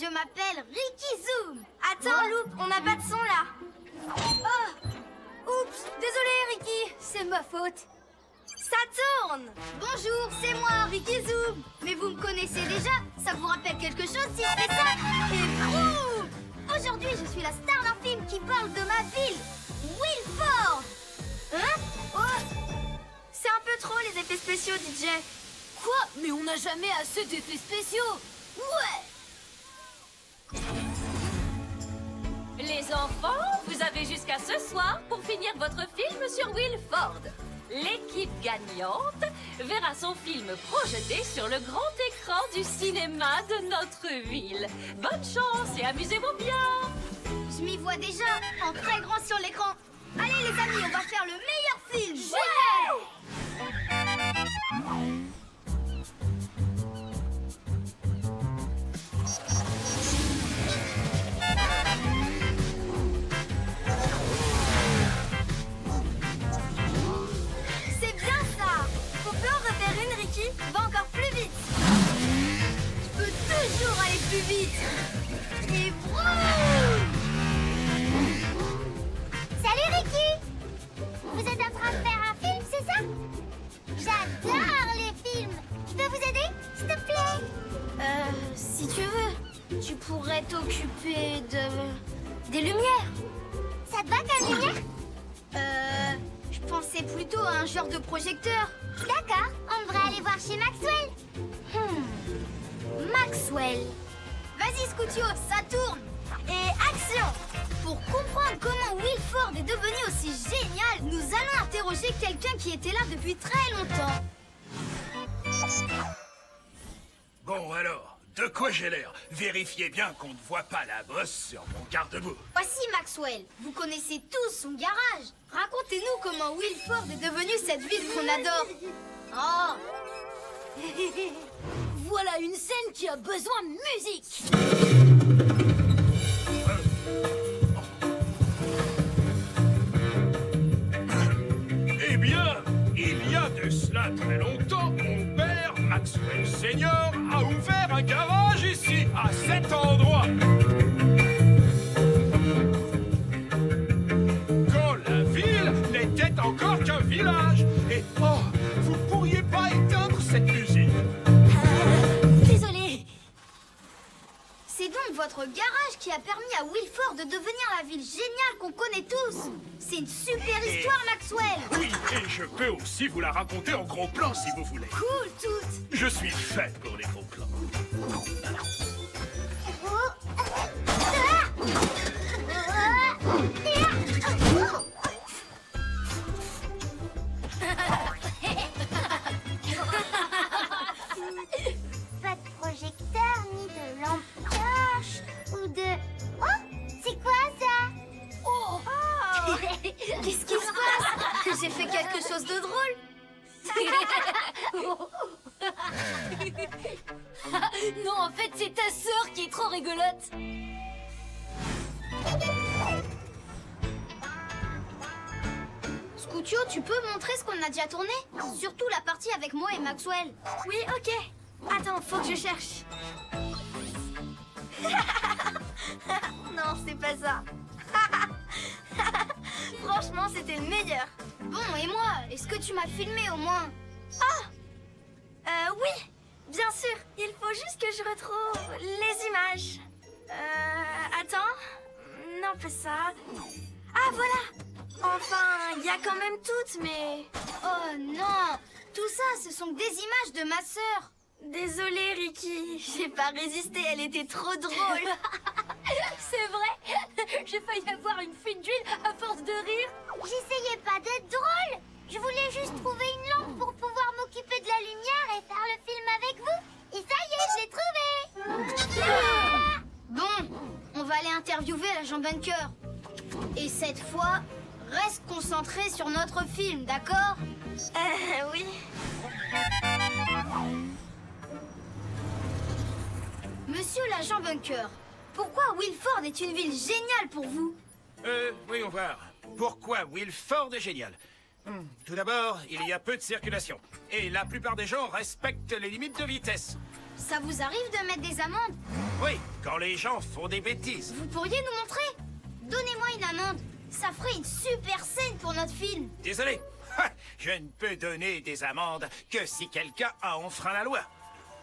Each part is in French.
je m'appelle Ricky Zoom. Attends, Loop, on n'a pas de son là. Oh, oups, désolé Ricky, c'est ma faute. Ça tourne. Bonjour, c'est moi, Ricky Zoom. Mais vous me connaissez déjà? Ça vous rappelle quelque chose si je fais ça? Et boum! Aujourd'hui, je suis la star d'un film qui parle de ma ville, Wilford. Hein? Oh! C'est un peu trop les effets spéciaux, DJ. Quoi? Mais on n'a jamais assez d'effets spéciaux. Ouais! Les enfants, vous avez jusqu'à ce soir pour finir votre film sur Wilford. L'équipe gagnante verra son film projeté sur le grand écran du cinéma de notre ville. Bonne chance et amusez-vous bien! Je m'y vois déjà, en très grand sur l'écran. Allez les amis, on va faire le meilleur film. C'est bien ça. On peut en refaire une, Ricky? Va encore plus vite. Je peux toujours aller plus vite. Et vroom! Salut Ricky! Vous êtes en train de faire un film, c'est ça? J'adore les films! Je peux vous aider, s'il te plaît? Si tu veux, tu pourrais t'occuper des lumières. Ça te va comme lumière? Je pensais plutôt à un genre de projecteur. D'accord, on devrait aller voir chez Maxwell. Maxwell. Vas-y, Scootio, ça tourne. Et action! Pour comprendre comment Wilford est devenu aussi génial, nous allons interroger quelqu'un qui était là depuis très longtemps. Bon alors, de quoi j'ai l'air? Vérifiez bien qu'on ne voit pas la bosse sur mon garde-boue. Voici Maxwell. Vous connaissez tous son garage. Racontez-nous comment Wilford est devenu cette ville qu'on adore. Oh! Voilà une scène qui a besoin de musique. Eh bien, il y a de cela très longtemps, mon père, Maxwell Senior, a ouvert un garage ici, à cet endroit. Quand la ville n'était encore qu'un village. Et oh, vous pourriez pas éteindre cette musique? Désolée. C'est donc votre garage qui a permis à Wilford de devenir la ville géniale qu'on connaît tous. C'est une super histoire, Maxwell. Oui, et je peux aussi vous la raconter en gros plan si vous voulez. Cool, toutes. Je suis fait pour les gros plans. Pas de projecteur, ni de lampe torche, ou de... Oh! C'est quoi ça? Oh. Qu'est-ce qui se passe? J'ai fait quelque chose de drôle. Non, en fait, c'est ta sœur qui est trop rigolote. Scootio, tu peux montrer ce qu'on a déjà tourné? Surtout la partie avec moi et Maxwell. Oui, ok. Attends, faut que je cherche. Non, c'est pas ça. Franchement, c'était le meilleur. Bon, et moi, est-ce que tu m'as filmé au moins? Oui, bien sûr. Il faut juste que je retrouve les images. Attends. Non, pas ça. Ah, voilà. Enfin, il y a quand même toutes, mais... Oh non! Tout ça, ce sont des images de ma sœur. Désolée, Ricky. J'ai pas résisté, elle était trop drôle. C'est vrai. J'ai failli avoir une fuite d'huile à force de rire. J'essayais pas d'être drôle. Je voulais juste trouver une lampe pour pouvoir m'occuper de la lumière et faire le film avec vous. Et ça y est, je l'ai trouvé. Bon, on va aller interviewer l'agent Bunker. Et cette fois, reste concentré sur notre film, d'accord? Oui. Monsieur l'agent Bunker, pourquoi Wilford est une ville géniale pour vous? Voyons voir. Pourquoi Wilford est génial? Tout d'abord, il y a peu de circulation. Et la plupart des gens respectent les limites de vitesse. Ça vous arrive de mettre des amendes? Oui, quand les gens font des bêtises. Vous pourriez nous montrer? Donnez-moi une amende. Ça ferait une super scène pour notre film. Désolé, je ne peux donner des amendes que si quelqu'un a enfreint la loi.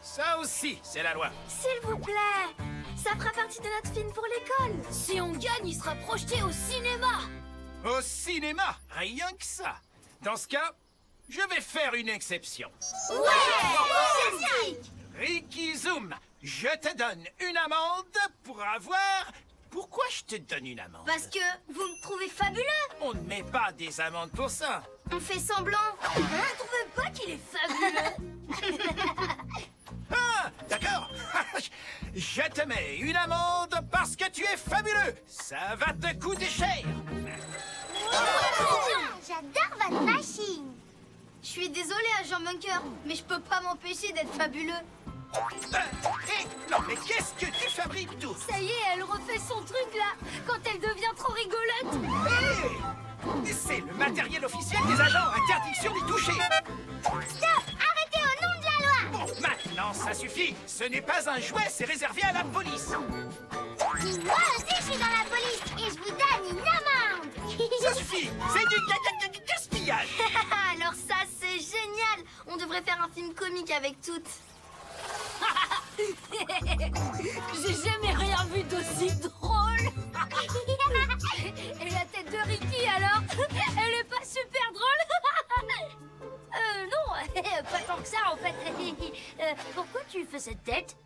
Ça aussi, c'est la loi. S'il vous plaît, ça fera partie de notre film pour l'école. Si on gagne, il sera projeté au cinéma. Au cinéma, rien que ça. Dans ce cas, je vais faire une exception. Ouais! Ricky Zoom, je te donne une amende pour avoir... Pourquoi je te donne une amende? Parce que vous me trouvez fabuleux. On ne met pas des amendes pour ça. On fait semblant. Vous ne trouvez pas qu'il est fabuleux? Ah, d'accord. Je te mets une amende parce que tu es fabuleux. Ça va te coûter cher. J'adore votre machine. Je suis désolée, agent Bunker, mais je peux pas m'empêcher d'être fabuleux. Non, mais qu'est-ce que tu fabriques tout? Ça y est, elle refait son truc là, quand elle devient trop rigolote. Hé! C'est le matériel officiel des agents. Interdiction d'y toucher. Stop! Arrêtez au nom de la loi. Bon, maintenant, ça suffit. Ce n'est pas un jouet, c'est réservé à la police. Moi aussi, je suis dans la police et je vous donne une amende. Ça suffit. C'est du gaspillage. Alors ça, c'est génial. On devrait faire un film comique avec toutes. J'ai jamais rien vu d'aussi drôle. Et la tête de Ricky, alors? Elle est pas super drôle? Non, pas tant que ça, en fait. Pourquoi tu fais cette tête?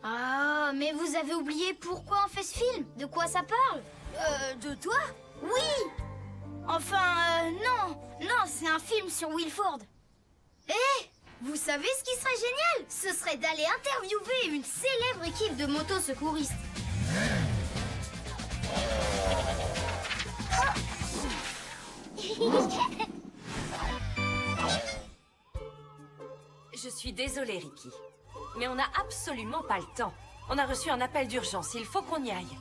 Ah, mais vous avez oublié pourquoi on fait ce film? De quoi ça parle? De toi? Oui. Enfin, non. Non, c'est un film sur Wilford. Vous savez ce qui serait génial? Ce serait d'aller interviewer une célèbre équipe de motosecouristes. Je suis désolée, Ricky. Mais on n'a absolument pas le temps. On a reçu un appel d'urgence. Il faut qu'on y aille.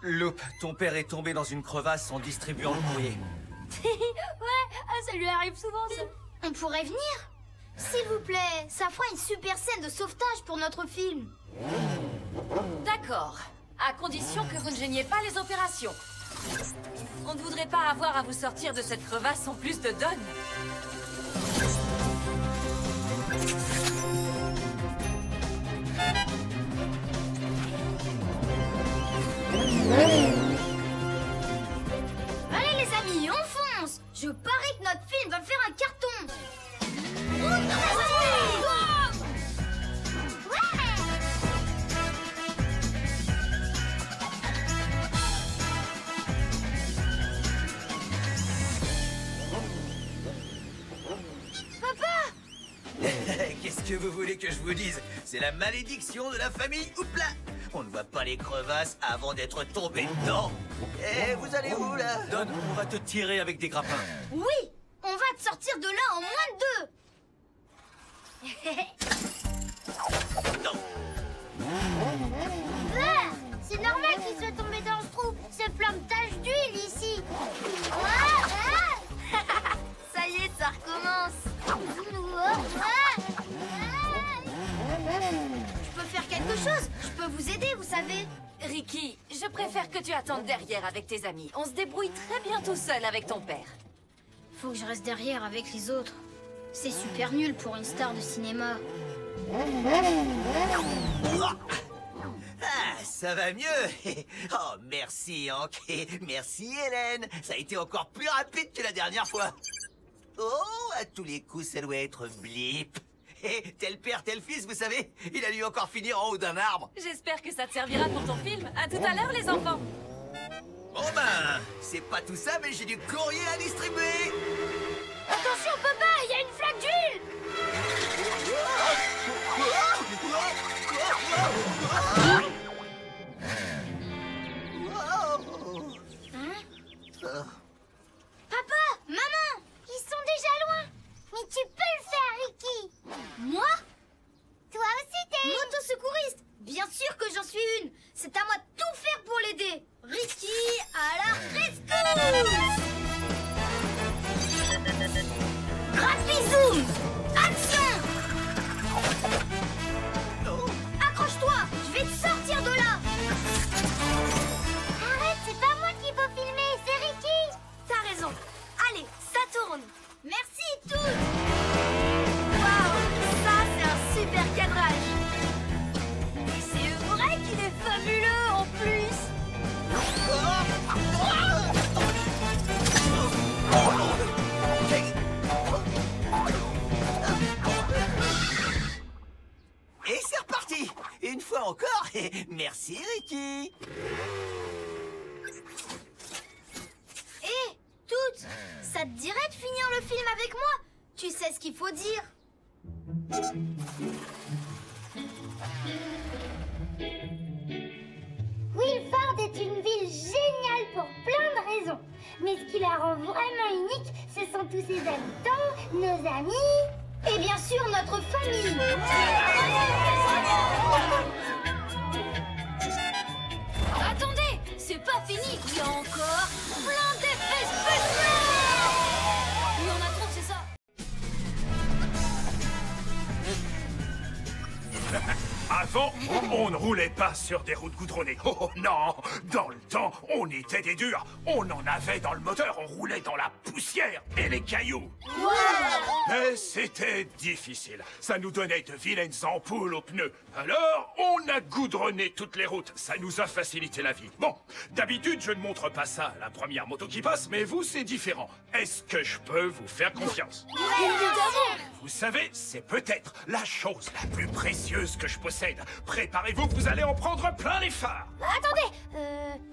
Loop, ton père est tombé dans une crevasse en distribuant le courrier. Ça lui arrive souvent, ça. On pourrait venir? S'il vous plaît, ça fera une super scène de sauvetage pour notre film. D'accord. À condition que vous ne gêniez pas les opérations. On ne voudrait pas avoir à vous sortir de cette crevasse en plus de Don. Allez les amis, on fonce. Je parie que notre film va faire un carton. Qu'est-ce que vous voulez que je vous dise? C'est la malédiction de la famille Houpla. On ne voit pas les crevasses avant d'être tombé dedans. Eh, vous allez où, là? Don, on va te tirer avec des grappins. Oui, on va te sortir de là en moins de 2. Non. C'est normal qu'il soit tombé dans ce trou. C'est plein de taches d'huile ici. Ça y est, ça recommence. Je peux faire quelque chose. Je peux vous aider, vous savez. Ricky, je préfère que tu attendes derrière avec tes amis. On se débrouille très bien tout seul avec ton père. Faut que je reste derrière avec les autres. C'est super nul pour une star de cinéma. Ah, ça va mieux. Oh, merci, Hank. Merci, Hélène. Ça a été encore plus rapide que la dernière fois. Oh, à tous les coups, ça doit être Blip. Tel père, tel fils, vous savez. Il a dû encore finir en haut d'un arbre. J'espère que ça te servira pour ton film. À tout à l'heure, les enfants. Bon ben, c'est pas tout ça, mais j'ai du courrier à distribuer. Attention, papa, il y a une flaque d'huile. Papa, maman, ils sont déjà loin. Mais tu peux le faire, Ricky. Moi? Toi aussi, t'es une motosecouriste. Bien sûr que j'en suis une. C'est à moi de tout faire pour l'aider. Ricky, à la rescousse. Rapizoom, action. Merci, Ricky. Hé, Toot, ça te dirait de finir le film avec moi? Tu sais ce qu'il faut dire. Wilford est une ville géniale pour plein de raisons. Mais ce qui la rend vraiment unique, ce sont tous ses habitants, nos amis et bien sûr notre famille. Attendez, c'est pas fini. Il y a encore plein d'effets spéciaux. Il y en a trop, c'est ça. Avant, on ne roulait pas sur des routes goudronnées. Oh non! Dans le temps, on était des durs. On en avait dans le moteur, on roulait dans la poussière et les cailloux. Mais c'était difficile. Ça nous donnait de vilaines ampoules aux pneus. Alors, on a goudronné toutes les routes. Ça nous a facilité la vie. Bon, d'habitude, je ne montre pas ça à la première moto qui passe, mais vous, c'est différent. Est-ce que je peux vous faire confiance? Vous savez, c'est peut-être la chose la plus précieuse que je possède. Préparez-vous, vous allez en prendre plein les phares. Attendez,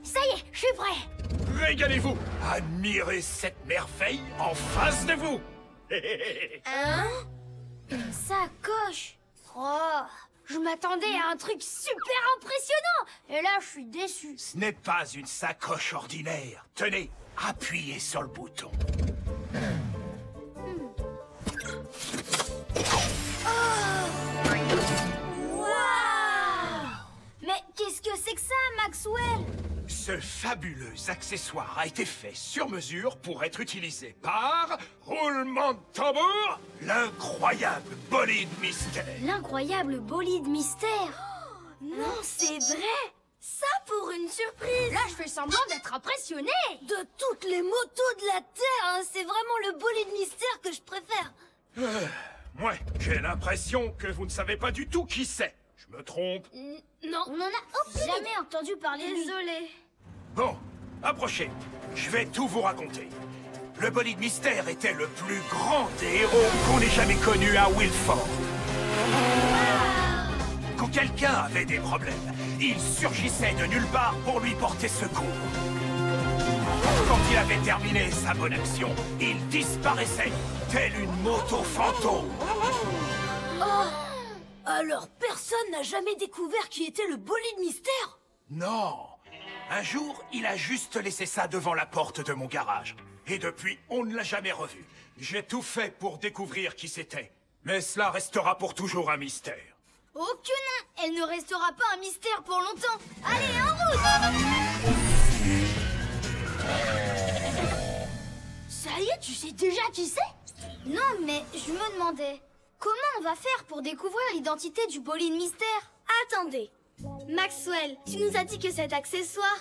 ça y est, je suis prêt. Régalez-vous, admirez cette merveille en face de vous. Hein? Une sacoche. Oh, je m'attendais à un truc super impressionnant. Et là, je suis déçu. Ce n'est pas une sacoche ordinaire. Tenez, appuyez sur le bouton. Mais qu'est-ce que c'est que ça, Maxwell? Ce fabuleux accessoire a été fait sur mesure pour être utilisé par, roulement de tambour, l'incroyable bolide mystère. L'incroyable bolide mystère. Non, c'est vrai. Ça pour une surprise. Là, je fais semblant d'être impressionné. De toutes les motos de la Terre, hein, c'est vraiment le bolide mystère que je préfère. Ouais, j'ai l'impression que vous ne savez pas du tout qui c'est. Je me trompe? Non, on en a jamais entendu parler. Désolé. Bon, approchez. Je vais tout vous raconter. Le bolide mystère était le plus grand des héros qu'on ait jamais connu à Wilford. Quand quelqu'un avait des problèmes, il surgissait de nulle part pour lui porter secours. Quand il avait terminé sa bonne action, il disparaissait, tel une moto fantôme. Alors personne n'a jamais découvert qui était le bolide mystère? Non. Un jour, il a juste laissé ça devant la porte de mon garage. Et depuis, on ne l'a jamais revu. J'ai tout fait pour découvrir qui c'était. Mais cela restera pour toujours un mystère. Oh que non! Elle ne restera pas un mystère pour longtemps! Allez, en route! Ça y est, tu sais déjà qui c'est? Non, mais je me demandais, comment on va faire pour découvrir l'identité du bolide mystère? Attendez, Maxwell, tu nous as dit que cet accessoire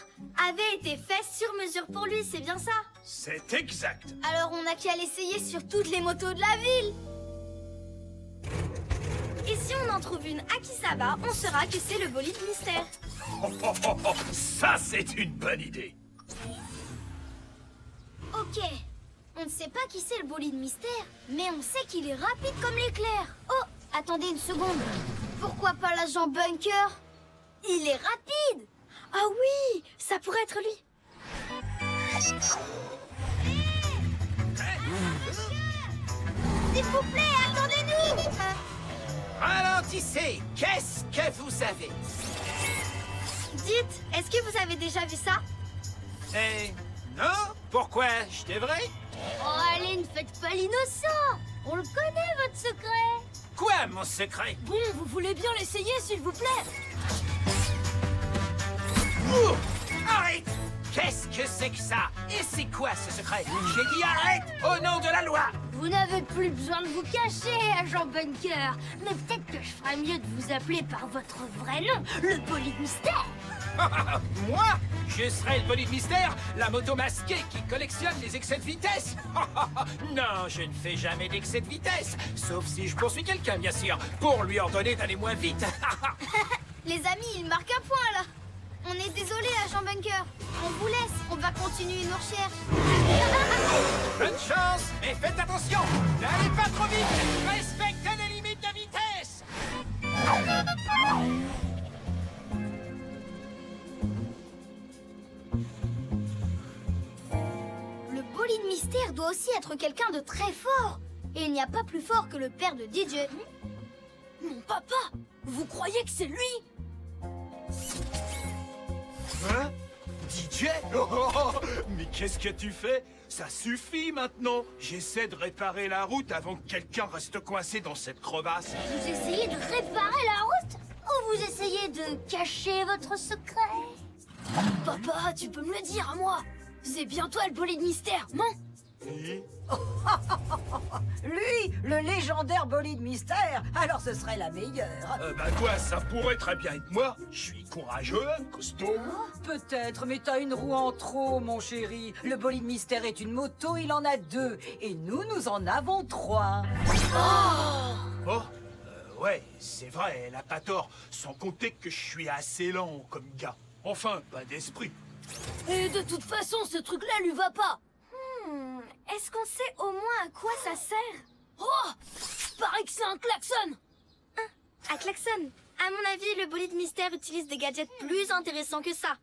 avait été fait sur mesure pour lui, c'est bien ça? C'est exact. Alors on n'a qu'à l'essayer sur toutes les motos de la ville! Et si on en trouve une à Kisaba, on saura que c'est le bolide mystère. Ça, c'est une bonne idée. Ok, on ne sait pas qui c'est le bolide mystère, mais on sait qu'il est rapide comme l'éclair. Oh, attendez une seconde. Pourquoi pas l'agent Bunker? Il est rapide. Ah oui, ça pourrait être lui. S'il vous plaît, attendez-nous. Ralentissez. Qu'est-ce que vous avez? Dites, est-ce que vous avez déjà vu ça? Non? Pourquoi? Je devrais? Oh, allez, ne faites pas l'innocent. On le connaît, votre secret. Quoi, mon secret? Bon, vous voulez bien l'essayer, s'il vous plaît? Ouh! Arrête! Qu'est-ce que c'est que ça? Et c'est quoi ce secret? J'ai dit arrête au nom de la loi! Vous n'avez plus besoin de vous cacher, agent Bunker. Mais peut-être que je ferais mieux de vous appeler par votre vrai nom, le bolide mystère. Moi? Je serai le bolide mystère, la moto masquée qui collectionne les excès de vitesse? Non, je ne fais jamais d'excès de vitesse. Sauf si je poursuis quelqu'un, bien sûr, pour lui ordonner d'aller moins vite. Les amis, il marque un point, là. On est désolé, agent Bunker. On vous laisse, on va continuer nos recherches. Bonne chance, mais faites attention. N'allez pas trop vite. Respectez les limites de vitesse. bolide mystère doit aussi être quelqu'un de très fort. Et il n'y a pas plus fort que le père de DJ. Mon papa, vous croyez que c'est lui? Hein? DJ? Oh, mais qu'est-ce que tu fais? Ça suffit maintenant. J'essaie de réparer la route avant que quelqu'un reste coincé dans cette crevasse. Vous essayez de réparer la route? Ou vous essayez de cacher votre secret? Papa, tu peux me le dire à moi. C'est bien toi le bolide mystère, non? Oui. Lui, le légendaire bolide mystère, alors ce serait la meilleure. Bah quoi, ça pourrait très bien être moi. Je suis courageux, costaud. Peut-être, mais t'as une roue en trop, mon chéri. Le bolide mystère est une moto, il en a 2. Et nous en avons 3. Oh, ouais, c'est vrai, elle a pas tort. Sans compter que je suis assez lent comme gars. Enfin, pas d'esprit. Et de toute façon, ce truc-là lui va pas. Est-ce qu'on sait au moins à quoi ça sert? Oh, paraît que c'est un klaxon. À klaxon. À mon avis, le bolide mystère utilise des gadgets plus intéressants que ça.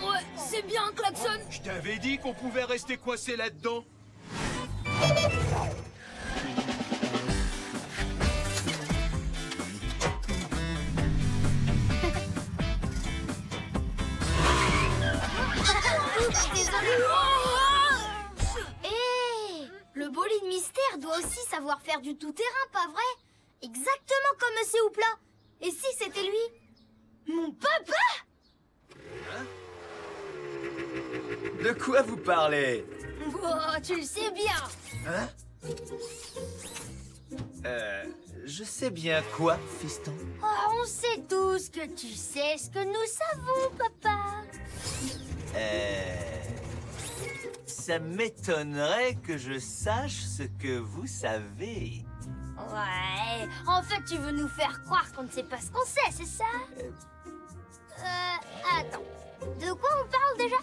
Ouais, c'est bien un klaxon. Je t'avais dit qu'on pouvait rester coincé là-dedans. Le bolide mystère doit aussi savoir faire du tout-terrain, pas vrai? Exactement comme Monsieur Houpla. Et si c'était lui? Mon papa? De quoi vous parlez? Oh, tu le sais bien. Hein? Je sais bien quoi, fiston? Oh, on sait tous que tu sais ce que nous savons, papa. Ça m'étonnerait que je sache ce que vous savez. Ouais, en fait, tu veux nous faire croire qu'on ne sait pas ce qu'on sait, c'est ça? Attends, de quoi on parle déjà?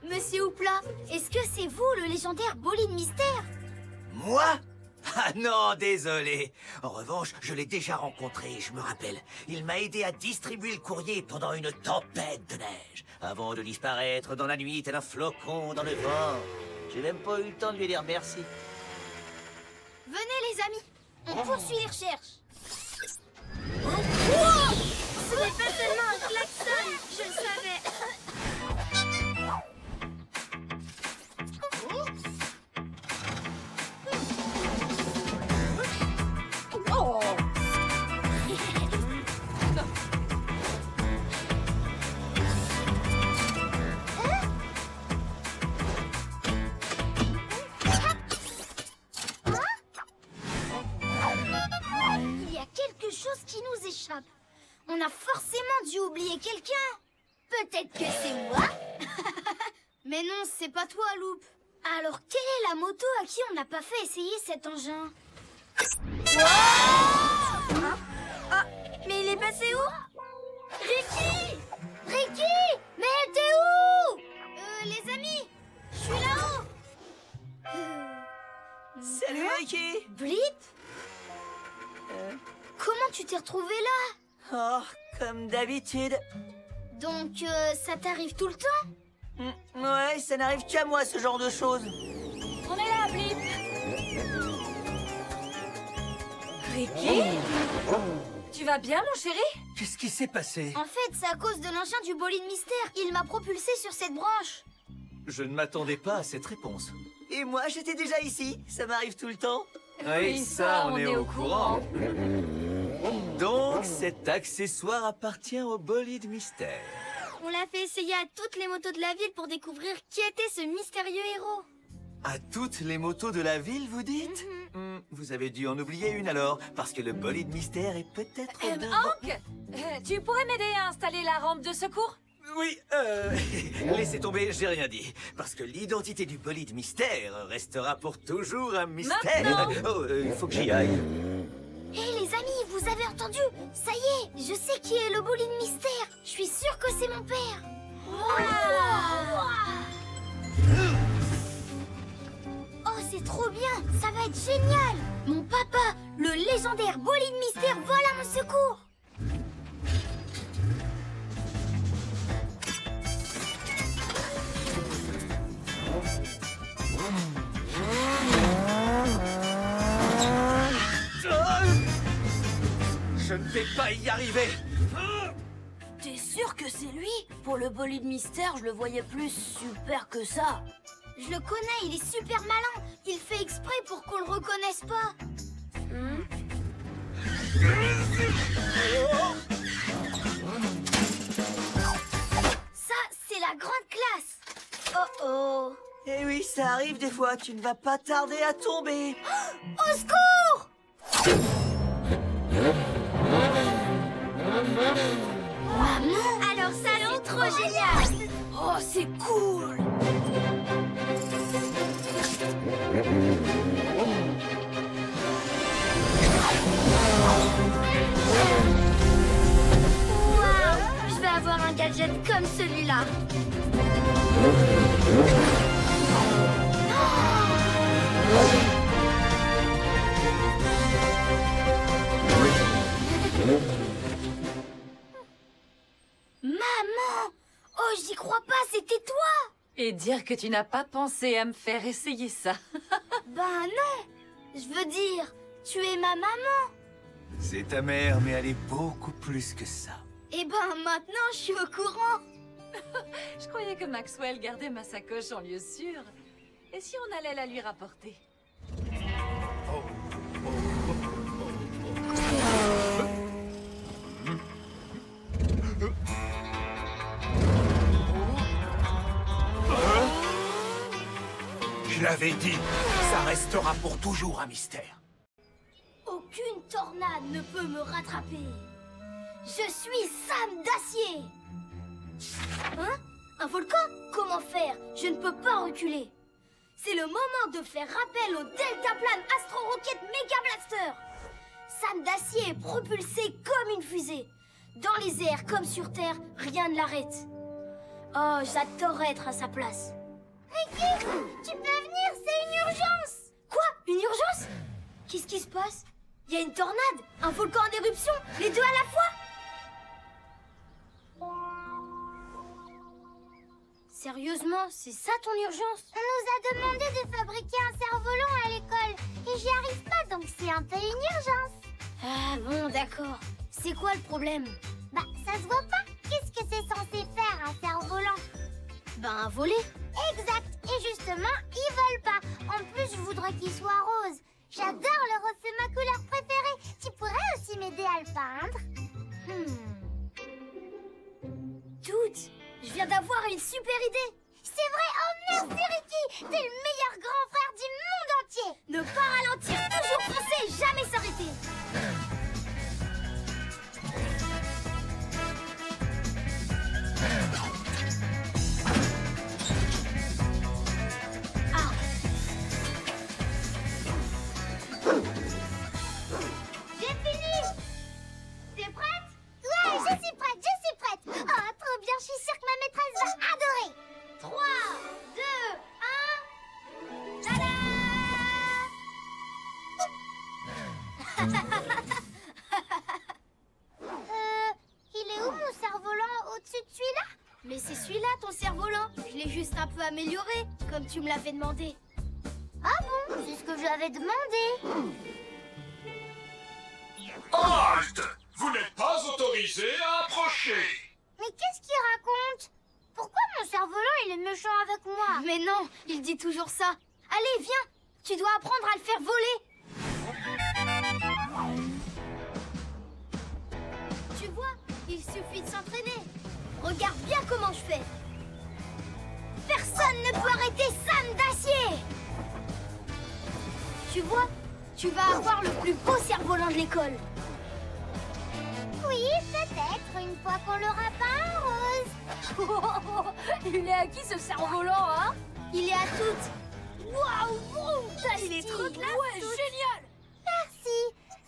Monsieur Houpla, est-ce que c'est vous, le légendaire bolide mystère? Moi? Ah non, désolé. En revanche, je l'ai déjà rencontré, je me rappelle. Il m'a aidé à distribuer le courrier pendant une tempête de neige, avant de disparaître dans la nuit tel un flocon dans le vent. J'ai même pas eu le temps de lui dire merci. Venez les amis, on poursuit les recherches. Ce n'est pas seulement un klaxon, je le savais. Il y a quelque chose qui nous échappe. On a forcément dû oublier quelqu'un. Peut-être que c'est moi? Mais non, c'est pas toi, Loup. Alors, quelle est la moto à qui on n'a pas fait essayer cet engin? Mais il est passé où? Ricky! Ricky! Mais t'es où? Les amis, je suis là-haut. Salut, Ricky! Blip? Comment tu t'es retrouvé là? Oh, comme d'habitude. Donc, ça t'arrive tout le temps? Ouais, ça n'arrive qu'à moi, ce genre de choses. On est là, Blip. Ricky? Tu vas bien, mon chéri? Qu'est-ce qui s'est passé? En fait, c'est à cause de l'engin du bolide mystère. Il m'a propulsé sur cette branche. Je ne m'attendais pas à cette réponse. Et moi, j'étais déjà ici. Ça m'arrive tout le temps. Oui, ça, on est au courant. Donc, cet accessoire appartient au bolide mystère. On l'a fait essayer à toutes les motos de la ville pour découvrir qui était ce mystérieux héros. À toutes les motos de la ville, vous dites? Vous avez dû en oublier une alors, parce que le bolide mystère est peut-être devant... Hank, tu pourrais m'aider à installer la rampe de secours? Oui, laissez tomber, j'ai rien dit. Parce que l'identité du bolide mystère restera pour toujours un mystère. Maintenant. Oh, il faut que j'y aille. Hé les amis, vous avez entendu? Ça y est, je sais qui est le bolide mystère. Je suis sûre que c'est mon père. Oh, c'est trop bien, ça va être génial. Mon papa, le légendaire bolide mystère, vole à mon secours. vais pas y arriver. T'es sûr que c'est lui? Pour le bolide mystère, je le voyais plus super que ça. Je le connais, il est super malin. Il fait exprès pour qu'on le reconnaisse pas. Ça, c'est la grande classe. Oh oh. Eh oui, ça arrive des fois, tu ne vas pas tarder à tomber. Au secours! Maman! Alors ça, c'est trop génial! Oh, c'est cool! Waouh! Je vais avoir un gadget comme celui-là. Maman! Oh, j'y crois pas, c'était toi! Et dire que tu n'as pas pensé à me faire essayer ça. Ben non! Je veux dire, tu es ma maman! C'est ta mère, mais elle est beaucoup plus que ça. Eh ben maintenant, je suis au courant! Je croyais que Maxwell gardait ma sacoche en lieu sûr. Et si on allait la lui rapporter? Je l'avais dit, ça restera pour toujours un mystère. Aucune tornade ne peut me rattraper. Je suis Sam d'Acier. Hein? Un volcan? Comment faire? Je ne peux pas reculer. C'est le moment de faire appel au deltaplane Astro Rocket Mega Blaster. Sam d'Acier est propulsé comme une fusée. Dans les airs comme sur Terre, rien ne l'arrête. Oh, j'adorerais être à sa place. Ricky, tu peux venir, c'est une urgence. Quoi? Une urgence? Qu'est-ce qui se passe? Il y a une tornade, un volcan en éruption, les deux à la fois? Sérieusement, c'est ça ton urgence? On nous a demandé de fabriquer un cerf-volant à l'école et j'y arrive pas, donc c'est un peu une urgence. Ah bon, d'accord. C'est quoi le problème? Bah, ça se voit pas. Qu'est-ce que c'est censé faire, un cerf-volant? Ben, voler. Exact. Et justement, il vole pas. En plus, je voudrais qu'il soit rose. J'adore le rose, c'est ma couleur préférée. Tu pourrais aussi m'aider à le peindre? Toutes, je viens d'avoir une super idée. C'est vrai, oh merci Ricky. T'es le meilleur grand frère du monde entier. Ne pas ralentir, toujours foncer, jamais s'arrêter. Ah. J'ai fini. T'es prête? Ouais, je suis prête, je suis prête. Oh, trop bien, je suis sûre que ma maîtresse va adorer. 3, 2, 1... Tada! Il est où mon cerf-volant? Au-dessus de celui-là? Mais c'est celui-là ton cerf-volant. Je l'ai juste un peu amélioré, comme tu me l'avais demandé. Ah bon? C'est ce que j'avais demandé. Halte! Vous n'êtes pas autorisé à approcher. Mais qu'est-ce qu'il raconte? Pourquoi mon cerf-volant il est méchant avec moi? Mais non, il dit toujours ça. Allez, viens, tu dois apprendre à le faire voler. Tu vois, il suffit de s'entraîner. Regarde bien comment je fais. Personne ne peut arrêter Sam d'Acier. Tu vois, tu vas avoir le plus beau cerf-volant de l'école. Oui, peut-être, une fois qu'on l'aura peint rose. Il est à qui ce cerf-volant, hein? Il est à toutes. Waouh, il est trop classe. Ouais, génial! Merci.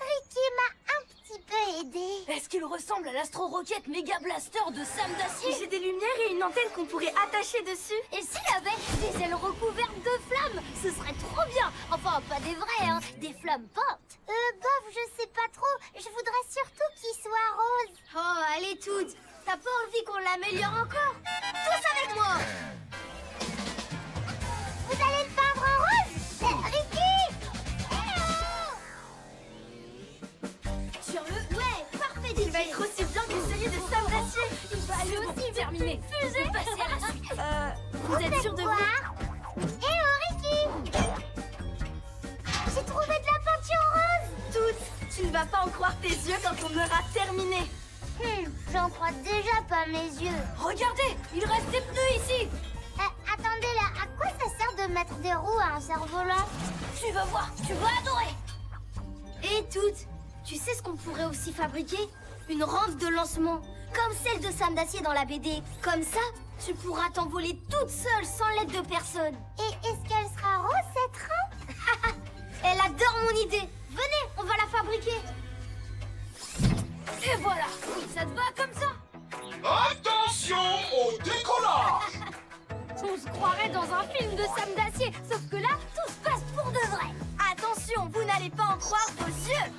Ricky m'a un petit peu aidé. Est-ce qu'il ressemble à l'Astro Rocket Mega Blaster de Sam d'Acier? J'ai des lumières et une antenne qu'on pourrait attacher dessus. Et s'il avait des ailes recouvertes de flammes, ce serait trop bien. Enfin, pas des vraies, hein, des flammes peintes. Bof, je sais pas trop. Je voudrais surtout qu'il soit rose. Oh, allez toutes. T'as pas envie qu'on l'améliore encore? Tous avec moi. Vous allez le peindre en rose? Ricky! Sur le... Ouais, parfait. être aussi bien que celui de Sam d'acier. Il va aller aussi terminer. Fusée. Passer à la suite. Vous êtes sûr de vous? Ricky! J'ai trouvé de la peinture rose! Toutes, tu ne vas pas en croire tes yeux quand on aura terminé. J'en crois déjà pas mes yeux. Regardez, il reste des pneus ici. Attendez là, à quoi ça sert de mettre des roues à un cerf-volant? Tu vas voir, tu vas adorer. Et toutes, tu sais ce qu'on pourrait aussi fabriquer? Une rampe de lancement, comme celle de Sam d'acier dans la BD. Comme ça, tu pourras t'envoler toute seule sans l'aide de personne. Et est-ce qu'elle sera rose cette rampe? Elle adore mon idée. Venez, on va la fabriquer. Et voilà. Ça te va comme ça? Attention au décollage! On se croirait dans un film de Sam d'acier, sauf que là, tout se passe pour de vrai. Attention, vous n'allez pas en croire vos yeux.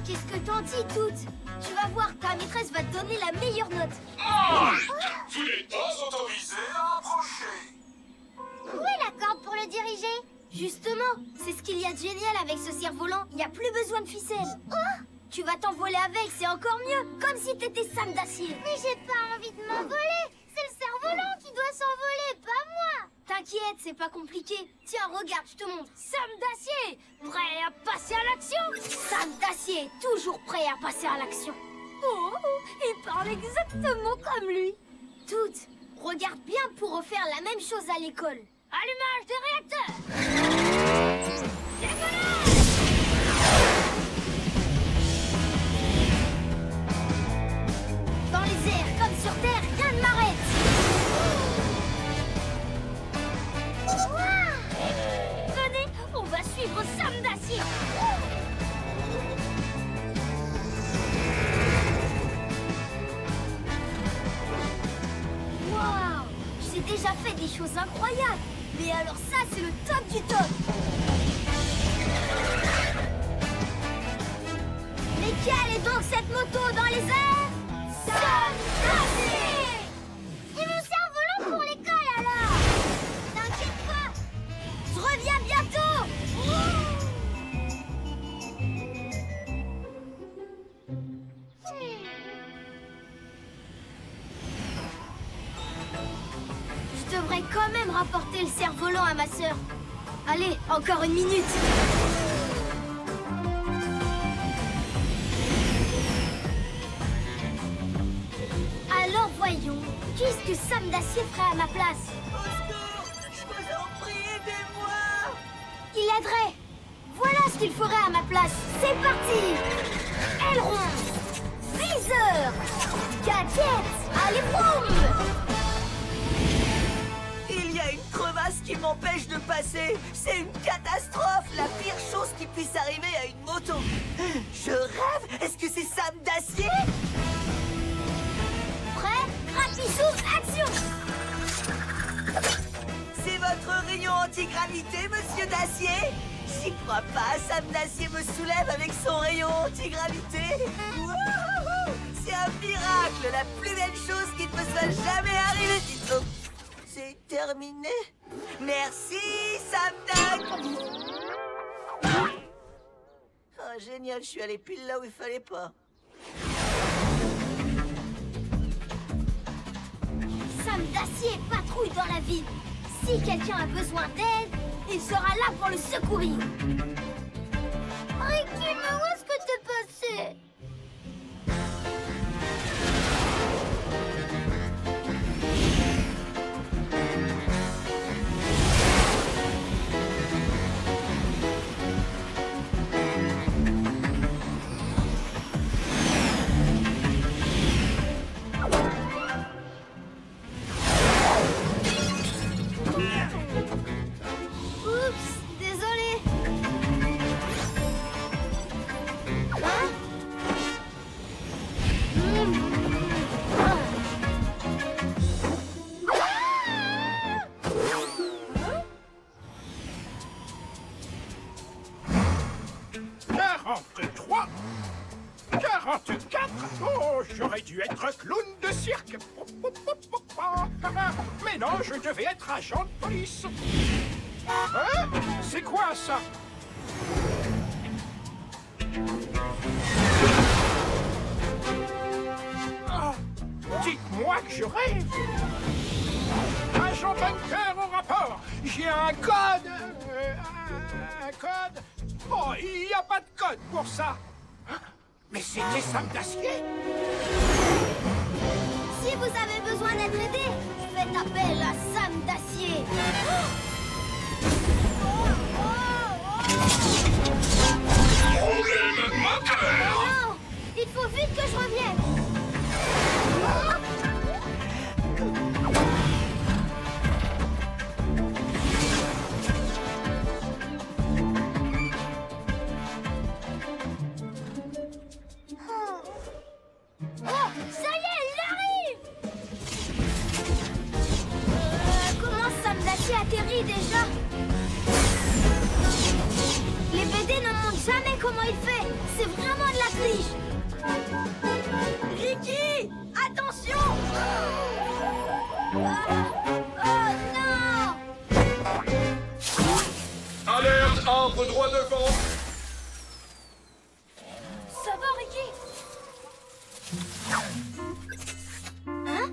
Qu'est-ce que t'en dis, toutes? Tu vas voir, ta maîtresse va te donner la meilleure note. Vous n'êtes pas autorisé à approcher. Où est la corde pour le diriger? Justement, c'est ce qu'il y a de génial avec ce cerf-volant. Il n'y a plus besoin de ficelle. Tu vas t'envoler avec, c'est encore mieux. Comme si t'étais Sam d'acier. Mais j'ai pas envie de m'envoler. C'est le cerf-volant qui doit s'envoler, pas moi. T'inquiète, c'est pas compliqué. Tiens, regarde, je te montre. Sam d'acier, prêt à passer à l'action. Sam d'acier, toujours prêt à passer à l'action. Oh, il parle exactement comme lui. Toutes, regarde bien pour refaire la même chose à l'école. Allumage des réacteurs. Décollage. Dans les airs comme sur terre, rien ne m'arrête. Venez, on va suivre Sam d'acier. Waouh, j'ai déjà fait des choses incroyables. Mais alors ça, c'est le top du top. Mais quelle est donc cette moto dans les airs? Sam d'acier! Et mon cerf-volant pour l'école alors? T'inquiète pas. Je reviens bientôt. Je devrais quand même rapporter le cerf-volant à ma sœur. Allez, encore une minute. Alors voyons, qu'est-ce que Sam d'acier ferait à ma place? Au secours! Je vous en prie, aidez-moi! Il aiderait. Voilà ce qu'il ferait à ma place. C'est parti. Aileron, viseur, gadget, allez boum! Il y a une crevasse qui m'empêche de passer. C'est une catastrophe, la pire chose qui puisse arriver à une moto. Je rêve. Est-ce que c'est Sam d'acier? Prêt? Rapisoum, action! C'est votre rayon antigravité, monsieur d'acier? J'y crois pas, Sam d'acier me soulève avec son rayon antigravité. Wouhou! C'est un miracle, la plus belle chose qui ne me soit jamais arrivée. Oh, c'est terminé. Merci, Sam d'acier. Oh, génial, je suis allé pile là où il fallait pas. Sam d'acier patrouille dans la ville. Si quelqu'un a besoin d'aide, il sera là pour le secourir. Ricky, mais où est-ce que t'es passé? Oups, désolé. Hein? Ah! 43, 44. Oh, j'aurais dû être clown de cirque. Mais non, je devais être agent de police. Hein? C'est quoi ça? pas que je rêve. Agent Bunker au rapport. J'ai un code. Un code. Oh, il n'y a pas de code pour ça. Mais c'était Sam d'acier. Si vous avez besoin d'être aidé, faites appel à Sam d'acier. Problème moteur. Non, il faut vite que je revienne. Oh, ça y est, il arrive. Comment Sam d'acier atterrit déjà? Les BD ne montrent jamais comment il fait. C'est vraiment de la triche. Ricky, attention. Oh non. Alerte, arbre droit devant. Ça va, Ricky? Hein?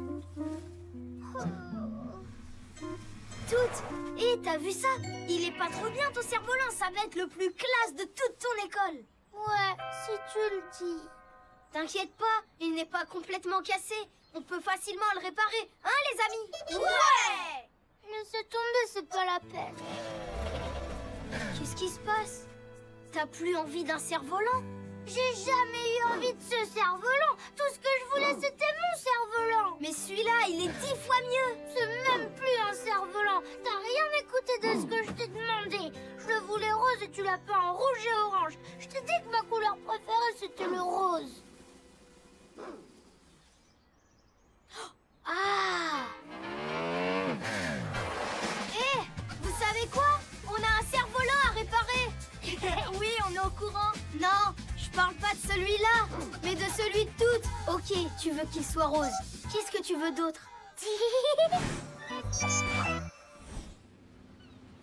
Toute. Et t'as vu ça? Il est pas trop bien ton cerf-volant. Ça va être le plus classe de toute ton école. Ouais, si tu le dis. T'inquiète pas, il n'est pas complètement cassé. On peut facilement le réparer, hein les amis? Ouais! Laissez tomber, c'est pas la peine. Qu'est-ce qui se passe? T'as plus envie d'un cerf-volant? J'ai jamais eu envie de ce cerf-volant. Tout ce que je voulais, c'était mon cerf-volant. Mais celui-là, il est 10 fois mieux. C'est même plus un cerf-volant. T'as rien écouté de ce que je t'ai demandé. Je le voulais rose et tu l'as peint en rouge et orange. Je t'ai dit que ma couleur préférée, c'était le rose. Ah! Eh, vous savez quoi? On a un cerf-volant à réparer. Oui, on est au courant. Non, je parle pas de celui-là, mais de celui de Toute. Ok, tu veux qu'il soit rose. Qu'est-ce que tu veux d'autre?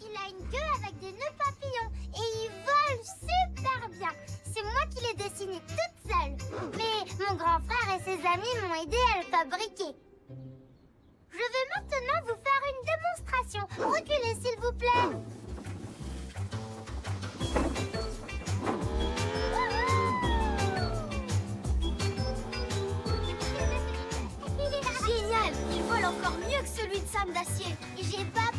Il a une queue avec des nœuds papillons et il vole super bien. C'est moi qui l'ai dessiné toute seule. Mais mon grand frère et ses amis m'ont aidé à le fabriquer. Je vais maintenant vous faire une démonstration. Reculez, s'il vous plaît. Génial! Il vole encore mieux que celui de Sam d'acier. J'ai pas